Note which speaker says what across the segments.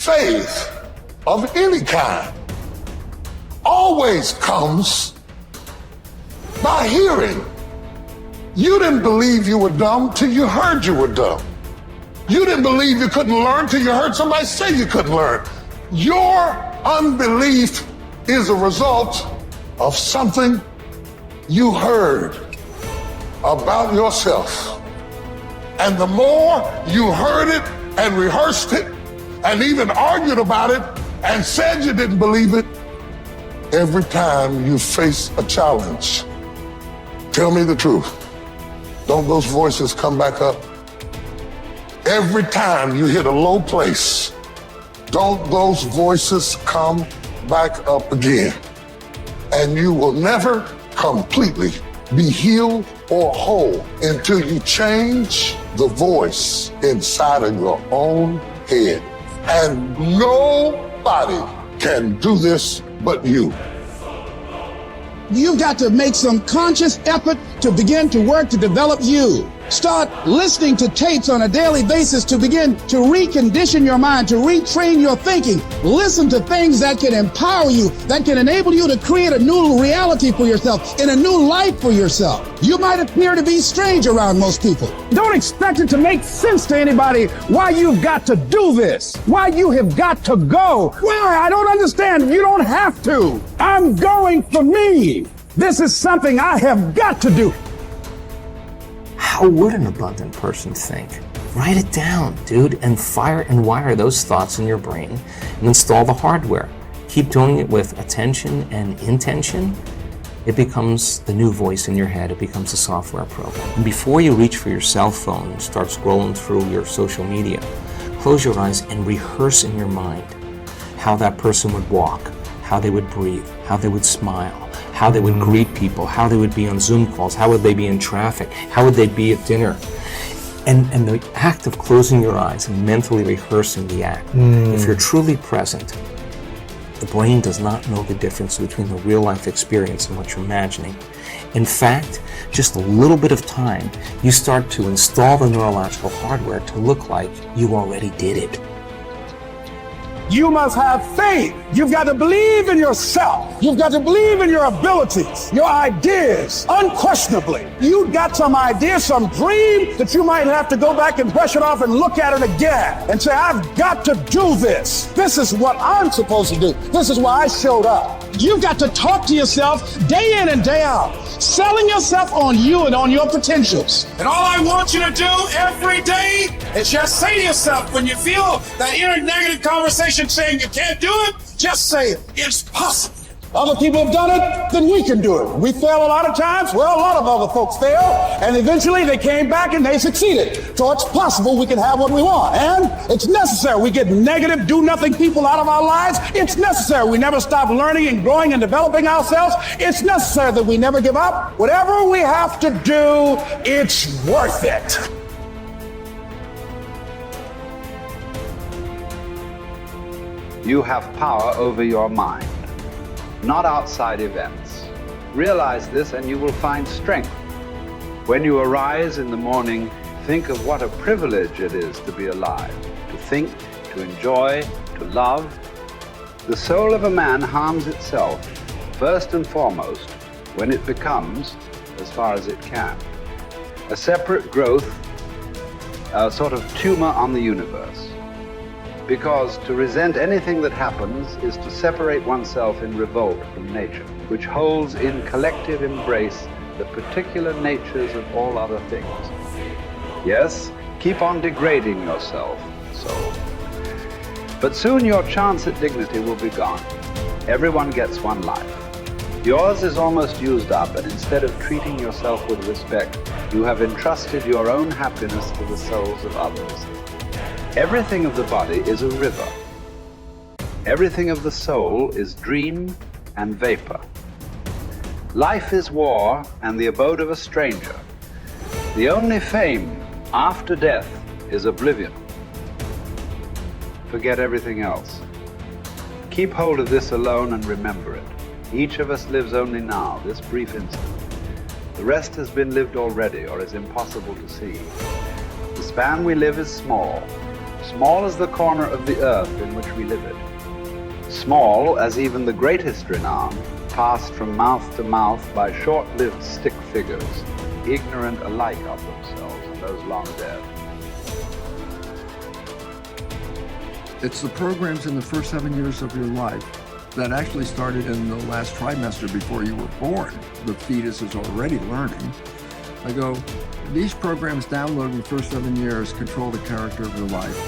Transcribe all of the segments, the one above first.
Speaker 1: faith of any kind always comes by hearing. You didn't believe you were dumb till you heard you were dumb. You didn't believe you couldn't learn till you heard somebody say you couldn't learn. Your unbelief is a result of something you heard about yourself. And the more you heard it and rehearsed it and even argued about it and said you didn't believe it, every time you face a challenge, tell me the truth, don't those voices come back up? Every time you hit a low place, don't those voices come back up again? And you will never completely be healed or whole until you change the voice inside of your own head. And nobody can do this but you.
Speaker 2: You've got to make some conscious effort to begin to work to develop you. Start listening to tapes on a daily basis to begin to recondition your mind, to retrain your thinking. Listen to things that can empower you, that can enable you to create a new reality for yourself and a new life for yourself. You might appear to be strange around most people.
Speaker 3: Don't expect it to make sense to anybody why you've got to do this, why you have got to go. Why? I don't understand. You don't have to. I'm going for me. This is something I have got to do.
Speaker 4: How would an abundant person think? Write it down, dude, and fire and wire those thoughts in your brain and install the hardware. Keep doing it with attention and intention. It becomes the new voice in your head. It becomes a software program. And before you reach for your cell phone and start scrolling through your social media, close your eyes and rehearse in your mind how that person would walk, how they would breathe, how they would smile, how they would greet people, how they would be on Zoom calls, how would they be in traffic, how would they be at dinner. And the act of closing your eyes and mentally rehearsing the act, if you're truly present, the brain does not know the difference between the real life experience and what you're imagining. In fact, just a little bit of time, you start to install the neurological hardware to look like you already did it.
Speaker 3: You must have faith. You've got to believe in yourself. You've got to believe in your abilities, your ideas, unquestionably. You've got some idea, some dream that you might have to go back and brush it off and look at it again and say, I've got to do this. This is what I'm supposed to do. This is why I showed up.
Speaker 2: You've got to talk to yourself day in and day out, selling yourself on you and on your potentials.
Speaker 5: And all I want you to do every day is just say to yourself, when you feel that inner negative conversation saying you can't do it, just say, it's possible.
Speaker 3: Other people have done it, then we can do it. We fail a lot of times. Well, a lot of other folks fail, and eventually they came back and they succeeded. So it's possible we can have what we want, and it's necessary. We get negative, do-nothing people out of our lives. It's necessary. We never stop learning and growing and developing ourselves. It's necessary that we never give up. Whatever we have to do, it's worth it.
Speaker 6: You have power over your mind, not outside events. Realize this and you will find strength. When you arise in the morning, think of what a privilege it is to be alive, to think, to enjoy, to love. The soul of a man harms itself, first and foremost, when it becomes, as far as it can, a separate growth, a sort of tumor on the universe. Because to resent anything that happens is to separate oneself in revolt from nature, which holds in collective embrace the particular natures of all other things. Yes, keep on degrading yourself, soul. But soon your chance at dignity will be gone. Everyone gets one life. Yours is almost used up, and instead of treating yourself with respect, you have entrusted your own happiness to the souls of others. Everything of the body is a river. Everything of the soul is dream and vapor. Life is war and the abode of a stranger. The only fame after death is oblivion. Forget everything else. Keep hold of this alone and remember it. Each of us lives only now, this brief instant. The rest has been lived already or is impossible to see. The span we live is small. small as the corner of the earth in which we live it, small as even the greatest renown, passed from mouth to mouth by short-lived stick figures, ignorant alike of themselves and those long dead.
Speaker 7: It's the programs in the first 7 years of your life that actually started in the last trimester before you were born. The fetus is already learning. I go, these programs downloaded in the first 7 years control the character of your life.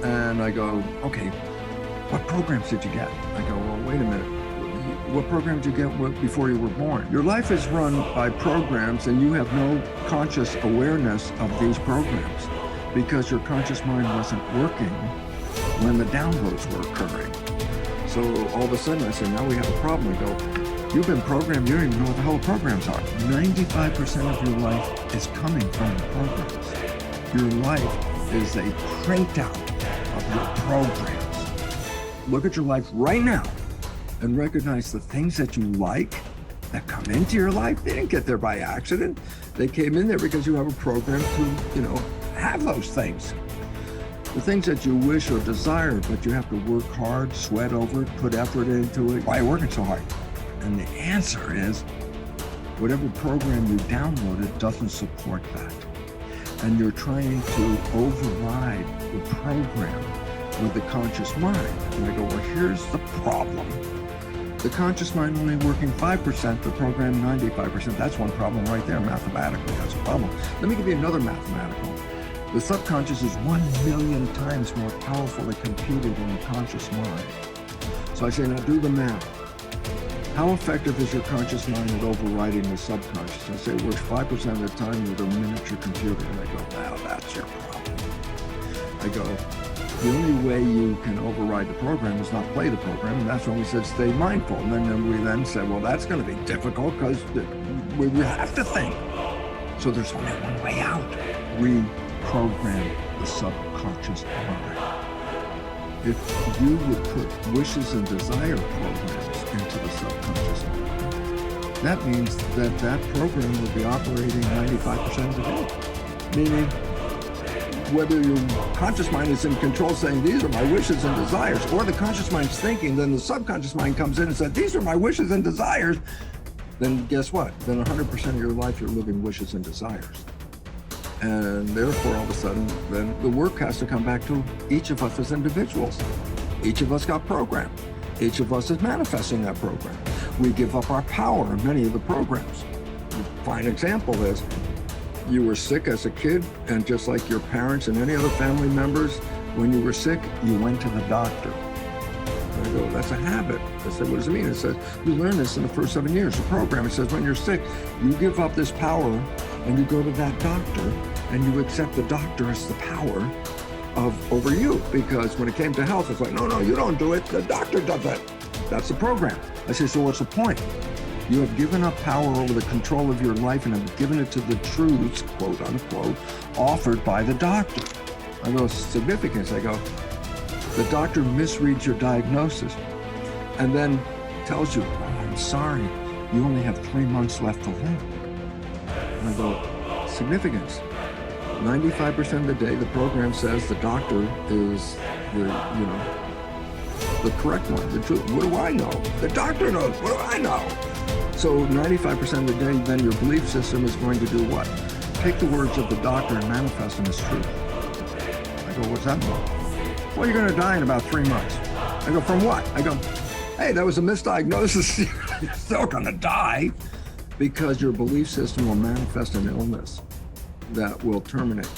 Speaker 7: And I go, okay, what programs did you get? I go, well, wait a minute. What program did you get before you were born? Your life is run by programs and you have no conscious awareness of these programs because your conscious mind wasn't working when the downloads were occurring. So all of a sudden I said, now we have a problem. I go, you've been programmed, you don't even know what the hell the programs are. 95% of your life is coming from the programs. Your life is a printout of your programs. Look at your life right now and recognize the things that you like that come into your life. They didn't get there by accident. They came in there because you have a program to, have those things. The things that you wish or desire, but you have to work hard, sweat over it, put effort into it. Why are you working so hard? And the answer is, whatever program you downloaded doesn't support that. And you're trying to override the program with the conscious mind. And I go, well, here's the problem. The conscious mind only working 5%, the program 95%. That's one problem right there, mathematically, that's a problem. Let me give you another mathematical. The subconscious is 1,000,000 times more powerfully computed than the conscious mind. So I say, now do the math. How effective is your conscious mind at overriding the subconscious? I say it works 5% of the time with a miniature computer. And I go, wow, that's your problem. I go, the only way you can override the program is not play the program, and that's when we said stay mindful. And then we then said, well, that's going to be difficult because we have to think. So there's only one way out. Reprogram the subconscious mind. If you would put wishes and desire programs into the subconscious mind, that means that that program will be operating 95% of the day. Meaning, whether your conscious mind is in control saying, these are my wishes and desires, or the conscious mind's thinking, then the subconscious mind comes in and says, these are my wishes and desires, then guess what? Then 100% of your life you're living wishes and desires. And therefore, all of a sudden, then the work has to come back to each of us as individuals. Each of us got programmed. Each of us is manifesting that program. We give up our power in many of the programs. A fine example is, you were sick as a kid, and just like your parents and any other family members, when you were sick, you went to the doctor. And I go, that's a habit. I said, what does it mean? It says, you learn this in the first 7 years. The program, it says, when you're sick, you give up this power and you go to that doctor and you accept the doctor as the power over you. Because when it came to health, it's like, no, you don't do it. The doctor does it. That's the program. I say, so what's the point? You have given up power over the control of your life and have given it to the truths, quote unquote, offered by the doctor. I go, significance. I go, the doctor misreads your diagnosis and then tells you, oh, I'm sorry, you only have 3 months left to live. And I go, significance. 95% of the day, the program says the doctor is the correct one, the truth. What do I know? The doctor knows. What do I know? So 95% of the day, then your belief system is going to do what? Take the words of the doctor and manifest them as truth. I go, what's that mean? Well, you're going to die in about 3 months. I go, from what? I go, hey, that was a misdiagnosis. You're still going to die because your belief system will manifest an illness that will terminate.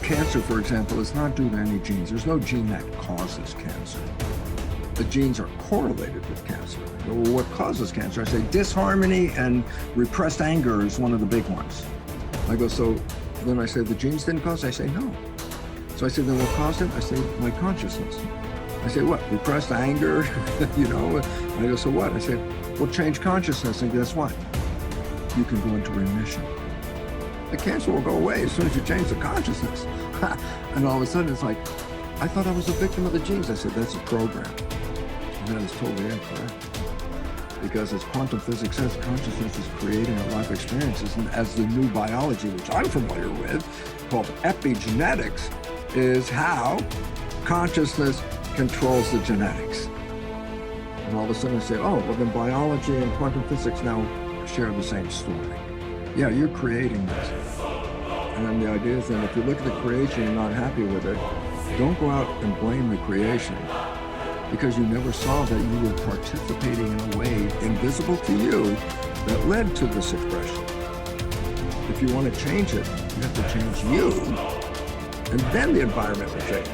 Speaker 7: Cancer, for example, is not due to any genes. There's no gene that causes cancer. The genes are correlated with cancer. Well, what causes cancer? I say disharmony and repressed anger is one of the big ones. I go, so then I say the genes didn't cause it? I say no. So I say, then what caused it? I say my consciousness. I say what? Repressed anger, I go, so what? I say, well, change consciousness, and guess what? You can go into remission. The cancer will go away as soon as you change the consciousness. And all of a sudden it's like, I thought I was a victim of the genes. I said, that's a program. And that is totally incorrect. Because as quantum physics says, consciousness is creating our life experiences. And as the new biology, which I'm familiar with, called epigenetics, is how consciousness controls the genetics. And all of a sudden I say, oh, well then biology and quantum physics now share the same story. Yeah, you're creating this. And then the idea is that if you look at the creation and you're not happy with it, don't go out and blame the creation, because you never saw that you were participating in a way invisible to you that led to this expression. If you want to change it, you have to change you, and then the environment will change.